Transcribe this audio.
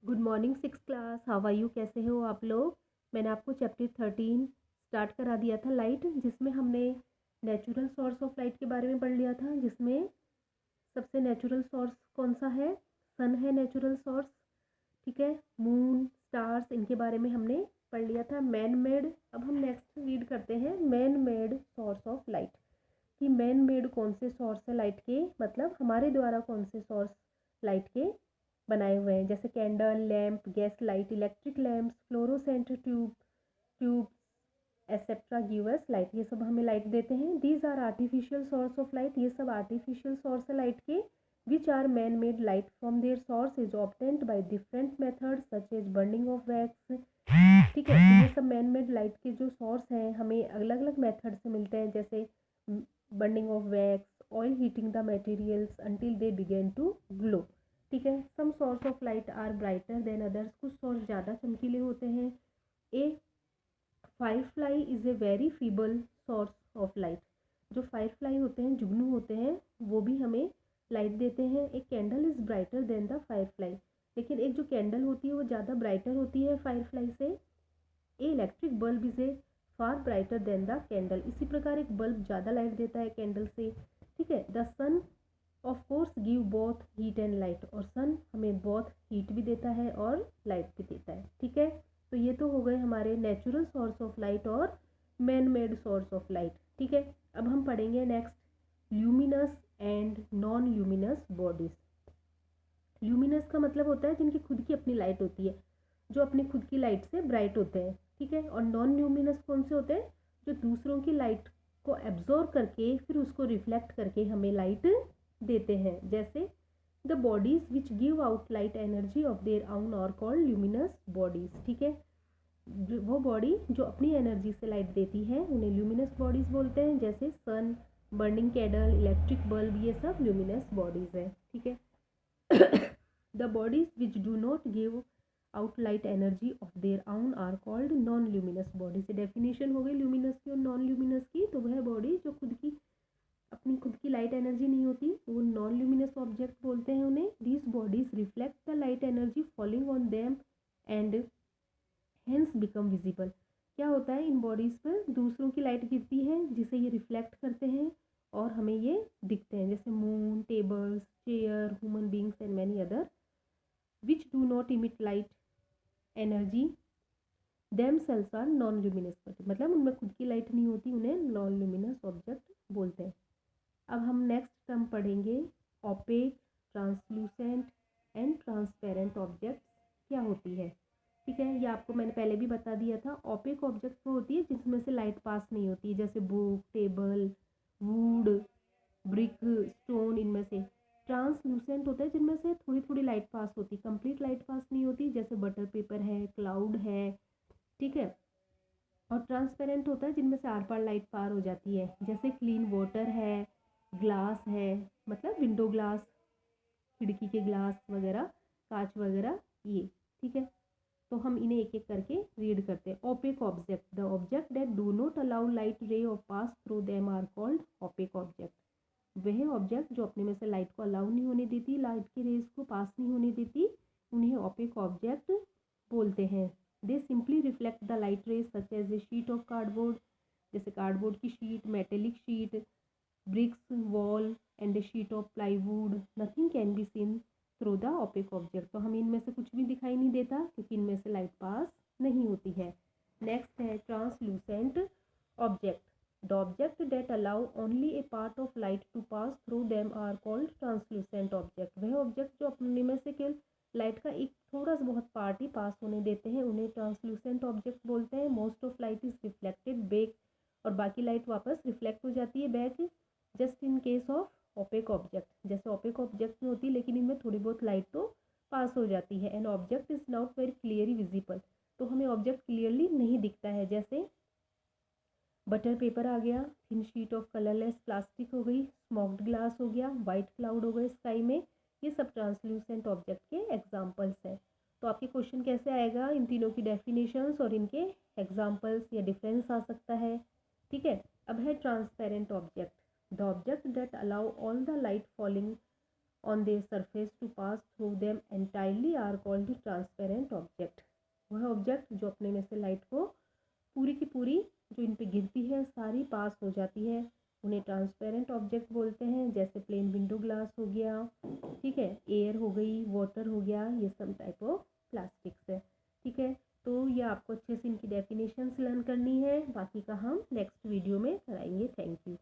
Good morning six class, how are you? कैसे हो आप लोग? मैंने आपको चैप्टर 13 स्टार्ट करा दिया था लाइट, जिसमें हमने नेचुरल सोर्स ऑफ लाइट के बारे में पढ़ लिया था। जिसमें सबसे नेचुरल सोर्स कौन सा है? सन है नेचुरल सोर्स। ठीक है, मून, स्टार्स, इनके बारे में हमने पढ़ लिया था। Man made. अब हम नेक्स्ट रीड करते हैं man made source of light. कि मैन मेड कौन से सोर्स है लाइट के, मतलब हमारे द्वारा कौन से सोर्स लाइट के बनाए हुए हैं। जैसे candle, lamp, gas light, electric lamps, fluorescent tube etcetera give us light. ये सब हमें लाइट देते हैं। These are artificial source of light. ये सब आर्टिफिशियल सोर्स है लाइट के। Which are man made light from their source is obtained by different methods such as burning of wax. ठीक है, तो ये सब मैन मेड लाइट के जो सोर्स हैं हमें अलग अलग मेथड से मिलते हैं। जैसे burning of wax, oil heating the materials until they begin to glow. ठीक है, some source of light are brighter than others. कुछ सोर्स ज़्यादा चमकीले होते हैं। A firefly is a very feeble source of light. जो फायरफ्लाई होते हैं, जुगनू होते हैं, वो भी हमें लाइट देते हैं। एक candle is brighter then the Firefly. लेकिन एक जो कैंडल होती है वो ज़्यादा ब्राइटर होती है फायरफ्लाई से। ए electric bulb is a far brighter then the candle. इसी प्रकार एक बल्ब ज़्यादा लाइट देता है कैंडल से। ठीक है, the son of course give both heat and light. और सन हमें बोथ हीट भी देता है और लाइट भी देता है। ठीक है, तो ये तो हो गए हमारे नेचुरल सोर्स ऑफ लाइट और man made source of light. ठीक है, अब हम पढ़ेंगे next luminous and non luminous bodies. Luminous का मतलब होता है जिनकी खुद की अपनी लाइट होती है, जो अपनी खुद की लाइट से ब्राइट होते हैं। ठीक है, और नॉन ल्यूमिनस कौन से होते हैं? जो दूसरों की लाइट को एब्जॉर्ब करके फिर उसको रिफ्लेक्ट करके हमें लाइट देते हैं। जैसे the bodies which give out light energy of their own are called luminous bodies. ठीक है, वो बॉडी जो अपनी एनर्जी से लाइट देती है उन्हें ल्यूमिनस बॉडीज बोलते हैं। जैसे सन, बर्निंग कैंडल, इलेक्ट्रिक बल्ब, ये सब ल्यूमिनस बॉडीज हैं। ठीक है, the bodies which do not give out light energy of their own are called non-luminous bodies। से डेफिनेशन हो गई ल्यूमिनस की और नॉन ल्यूमिनस की। तो वह बॉडी जो अपनी खुद की लाइट एनर्जी नहीं होती, वो नॉन ल्यूमिनस ऑब्जेक्ट बोलते हैं उन्हें। These bodies reflect the light energy falling on them and hence become visible. क्या होता है, इन बॉडीज पर दूसरों की लाइट गिरती है जिसे ये रिफ्लेक्ट करते हैं और हमें ये दिखते हैं। जैसे moon, tables, chair, human beings and many other which do not emit light energy themselves are non-luminous body। मतलब उनमें खुद की लाइट नहीं होती, उन्हें नॉन ल्यूमिनस ऑब्जेक्ट बोलते हैं। अब हम नेक्स्ट टर्म पढ़ेंगे opaque, translucent and transparent objects क्या होती है। ठीक है, ये आपको मैंने पहले भी बता दिया था। ओपेक ऑब्जेक्ट वो होती है जिसमें से लाइट पास नहीं होती, जैसे book, table, would, brick, stone. इनमें से ट्रांसलूसेंट होता है जिनमें से थोड़ी थोड़ी लाइट पास होती, कंप्लीट लाइट पास नहीं होती, जैसे बटर पेपर है, क्लाउड है। ठीक है, और ट्रांसपेरेंट होता है जिनमें से आर पार लाइट पार हो जाती है, जैसे क्लीन वाटर है, ग्लास है, मतलब विंडो ग्लास, खिड़की के ग्लास वगैरह, कांच वगैरह, ये। ठीक है, तो हम इन्हें एक एक करके रीड करते हैं। Opaque object, the object that do not allow light ray of pass through them are called opaque object. वह ऑब्जेक्ट जो अपने में से लाइट को अलाउ नहीं होने देती, लाइट की रेज को पास नहीं होने देती, उन्हें ओपेक ऑब्जेक्ट बोलते हैं। They simply reflect the light rays such as a sheet of cardboard. जैसे कार्डबोर्ड की sheet, metallic sheet, bricks, wall and a sheet of plywood. Nothing can be seen through the opaque object. तो हमें इनमें से कुछ भी दिखाई नहीं देता क्योंकि इनमें से लाइट पास नहीं होती है। नेक्स्ट है translucent object. The object that allow only a part of light to pass through them are called translucent object। वह ऑब्जेक्ट जो अपने में से केवल लाइट का एक थोड़ा सा बहुत पार्ट ही पास होने देते हैं, उन्हें ट्रांसलूसेंट ऑब्जेक्ट बोलते हैं। Most of light is reflected back, और बाकी लाइट वापस रिफ्लेक्ट हो जाती है back, just in case of opaque object. जैसे ओपेक ऑब्जेक्ट में होती है लेकिन इनमें थोड़ी बहुत लाइट तो पास हो जाती है। And object is not very clearly visible. तो हमें ऑब्जेक्ट क्लियरली नहीं दिखता है। जैसे बटर पेपर आ गया, thin sheet of colourless plastic हो गई, स्मोक्ड ग्लास हो गया, वाइट क्लाउड हो गए स्काई में। ये सब ट्रांसल्यूसेंट ऑब्जेक्ट के एग्जाम्पल्स हैं। तो आपके क्वेश्चन कैसे आएगा, इन तीनों की डेफिनेशंस और इनके एग्जाम्पल्स या डिफरेंस आ सकता है। ठीक है, अब है transparent object. The object that allow all the light falling on their surface to pass through them entirely are called transparent object. वह ऑब्जेक्ट जो अपने में से लाइट को पूरी की पूरी जो इन पे गिरती है सारी पास हो जाती है, उन्हें ट्रांसपेरेंट ऑब्जेक्ट बोलते हैं। जैसे प्लेन विंडो ग्लास हो गया, ठीक है, एयर हो गई, वाटर हो गया, ये सब टाइप ऑफ प्लास्टिक्स है, ठीक है। तो ये आपको अच्छे से इनकी डेफिनेशंस लर्न करनी है, बाकी का हम नेक्स्ट वीडियो में कराएंगे। Thank you.